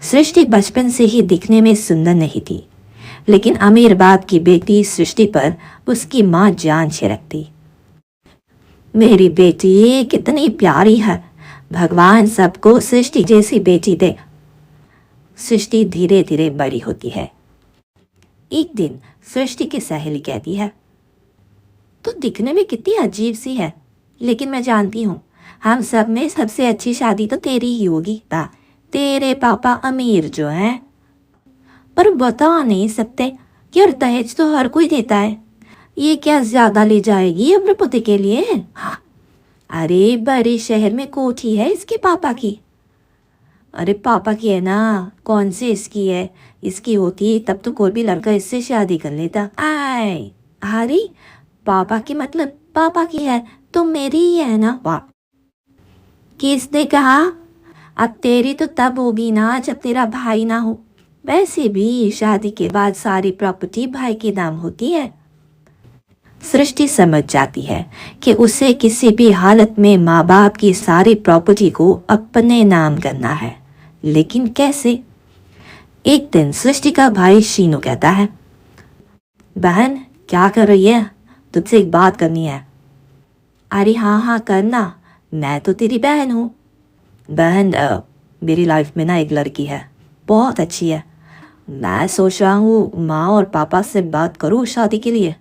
सृष्टि बचपन से ही दिखने में सुंदर नहीं थी, लेकिन अमीर बाप की बेटी सृष्टि पर उसकी माँ जान छिड़कती। मेरी बेटी कितनी प्यारी है, भगवान सबको सृष्टि जैसी बेटी दे। सृष्टि धीरे धीरे बड़ी होती है। एक दिन सृष्टि की सहेली कहती है, तो दिखने में कितनी अजीब सी है, लेकिन मैं जानती हूँ हम सब में सबसे अच्छी शादी तो तेरी ही होगी। तेरे पापा अमीर जो हैं, पर बता नहीं सकते कि दहेज तो हर कोई देता है। ये क्या ज्यादा ले जाएगी अपने पुत्र के लिए? अरे बड़े शहर में कोठी है इसके पापा की। अरे पापा की है ना, कौन सी इसकी है? इसकी होती तब तो कोई भी लड़का इससे शादी कर लेता। आए अरे पापा की मतलब पापा की है तो मेरी ही है ना। वाह, किसने कहा? अब तेरी तो तब होगी ना जब तेरा भाई ना हो। वैसे भी शादी के बाद सारी प्रॉपर्टी भाई के नाम होती है। सृष्टि समझ जाती है कि उसे किसी भी हालत में माँ बाप की सारी प्रॉपर्टी को अपने नाम करना है, लेकिन कैसे? एक दिन सृष्टि का भाई शीनू कहता है, बहन क्या कर रही है? तुझसे एक बात करनी है। अरे हाँ हाँ करना, मैं तो तेरी बहन हूँ। बहन मेरी लाइफ में ना एक लड़की है, बहुत अच्छी है। मैं सोच रहा हूँ माँ और पापा से बात करूँ शादी के लिए।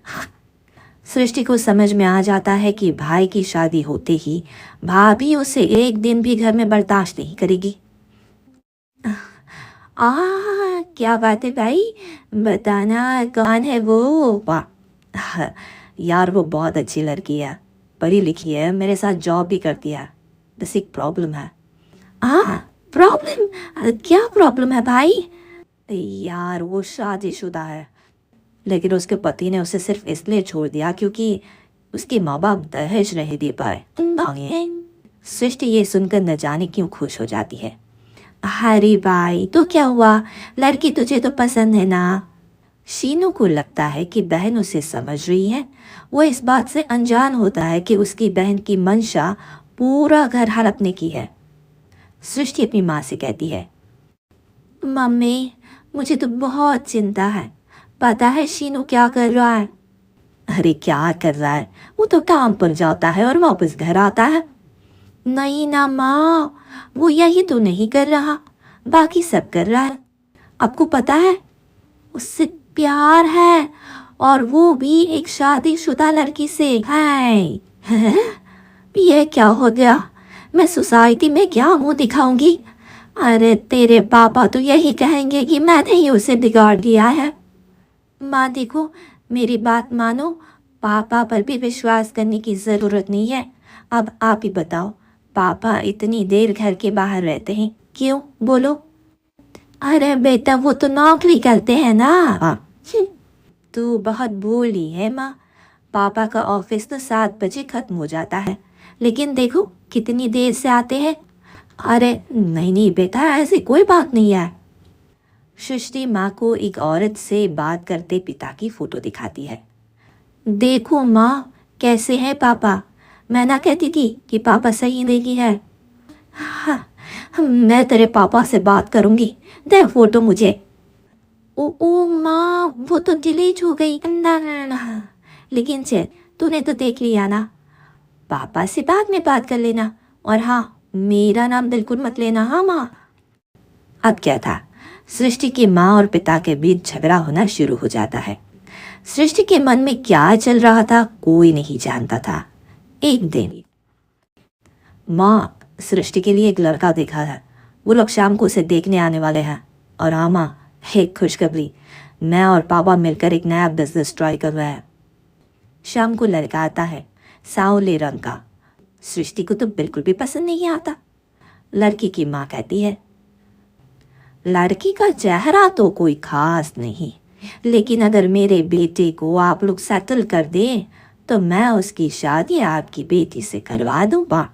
सृष्टि को समझ में आ जाता है कि भाई की शादी होते ही भाभी उसे एक दिन भी घर में बर्दाश्त नहीं करेगी। क्या बात है भाई, बताना कौन है वो? वाह यार वो बहुत अच्छी लड़की है, पढ़ी लिखी है, मेरे साथ जॉब भी करती है। बस एक प्रॉब्लम है। प्रॉब्लम? क्या प्रॉब्लम है भाई? यार वो शादीशुदा है, लेकिन उसके पति ने उसे सिर्फ इसलिए छोड़ दिया क्योंकि उसके माँ बाप दहेज नहीं दे पाए। सृष्टि ये सुनकर न जाने क्यों खुश हो जाती है। अरे भाई तो क्या हुआ, लड़की तुझे तो पसंद है ना? शीनू को लगता है कि बहन उसे समझ रही है। वो इस बात से अनजान होता है कि उसकी बहन की मंशा पूरा घर हड़पने की है। सृष्टि अपनी माँ से कहती है, मम्मी मुझे तो बहुत चिंता है, पता है शीनू क्या कर रहा है? अरे क्या कर रहा है? वो तो काम पर जाता है और वापस घर आता है। नहीं ना माँ, वो यही तो नहीं कर रहा, बाकी सब कर रहा है। आपको पता है उससे प्यार है, और वो भी एक शादीशुदा लड़की से। है ये क्या हो गया? मैं सोसाइटी में क्या मुंह दिखाऊंगी? अरे तेरे पापा तो यही कहेंगे कि मैंने ही उसे बिगाड़ दिया है। माँ देखो मेरी बात मानो, पापा पर भी विश्वास करने की ज़रूरत नहीं है। अब आप ही बताओ, पापा इतनी देर घर के बाहर रहते हैं क्यों? बोलो। अरे बेटा वो तो नौकरी करते हैं ना। तू बहुत भोली है माँ, पापा का ऑफिस तो 7 बजे खत्म हो जाता है, लेकिन देखो कितनी देर से आते हैं। अरे नहीं नहीं बेटा ऐसी कोई बात नहीं है। सृष्टि माँ को एक औरत से बात करते पिता की फोटो दिखाती है। देखो माँ कैसे हैं पापा, मैं ना कहती थी कि पापा सही नहीं है। हाँ, मैं तेरे पापा से बात करूँगी, दे फोटो मुझे। ओ माँ वो तो डिलीट हो गई। ना लेकिन चल तूने तो देख लिया ना, पापा से बाद में बात कर लेना, और हाँ मेरा नाम बिल्कुल मत लेना। हाँ माँ। अब क्या था, सृष्टि की माँ और पिता के बीच झगड़ा होना शुरू हो जाता है। सृष्टि के मन में क्या चल रहा था कोई नहीं जानता था। एक दिन माँ सृष्टि के लिए एक लड़का देखा है, वो लोग शाम को उसे देखने आने वाले हैं। और हाँ माँ एक खुशखबरी, मैं और पापा मिलकर एक नया बिजनेस ट्राई कर रहे हैं। शाम को लड़का आता है, सांवले रंग का। सृष्टि को तो बिल्कुल भी पसंद नहीं आता। लड़की की माँ कहती है, लड़की का चेहरा तो कोई खास नहीं, लेकिन अगर मेरे बेटे को आप लोग सेटल कर दें तो मैं उसकी शादी आपकी बेटी से करवा दूँगा।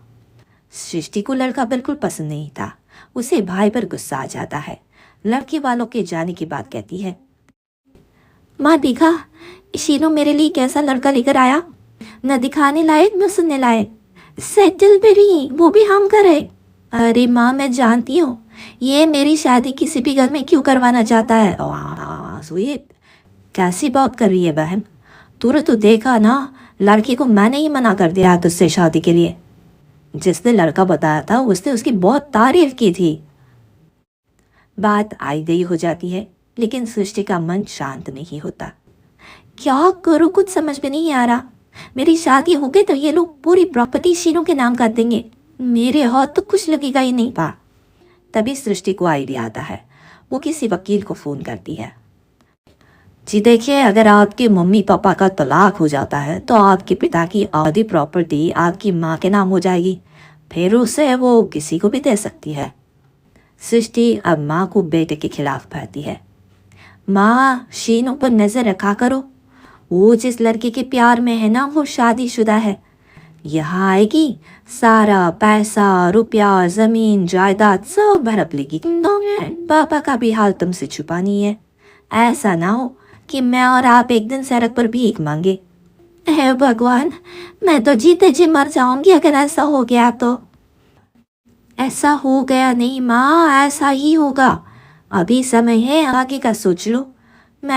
सृष्टि को लड़का बिल्कुल पसंद नहीं था, उसे भाई पर गुस्सा आ जाता है। लड़के वालों के जाने की बात कहती है, माँ देखा शीनू मेरे लिए कैसा लड़का लेकर आया, न दिखाने लायक न सुनने लायक, सेटल भी वो भी हम करे। अरे माँ मैं जानती हूँ ये मेरी शादी किसी भी घर में क्यों करवाना चाहता है? सुई कैसी बात कर रही है बहन? तूने तो देखा ना, लड़की को मैंने ही मना कर दिया तुझसे शादी के लिए। जिसने लड़का बताया था उसने उसकी बहुत तारीफ की थी। बात आई गई हो जाती है, लेकिन सृष्टि का मन शांत नहीं होता। क्या करूँ कुछ समझ में नहीं आ रहा। मेरी शादी हो गई तो ये लोग पूरी प्रॉपर्टी शीनू के नाम कर देंगे, मेरे हाथ तो कुछ लगेगा ही नहीं। पा तभी सृष्टि को आइडिया आता है। वो किसी वकील को फ़ोन करती है। जी देखिए, अगर आपके मम्मी पापा का तलाक हो जाता है तो आपके पिता की आधी प्रॉपर्टी आपकी माँ के नाम हो जाएगी, फिर उसे वो किसी को भी दे सकती है। सृष्टि अब माँ को बेटे के खिलाफ भरती है। माँ, शीनू पर नज़र रखा करो, वो जिस लड़के के प्यार में है ना वो शादीशुदा है। यहाँ आएगी, सारा पैसा रुपया जमीन जायदाद सब हड़प लेगी। पापा का भी हाल तुमसे छुपा नहीं है। ऐसा ना हो कि मैं और आप एक दिन सड़क पर भीख मांगे। हे भगवान, मैं तो जीते जी मर जाऊंगी अगर ऐसा हो गया तो। ऐसा हो गया नहीं माँ, ऐसा ही होगा। अभी समय है, आगे का सोच लो। मैं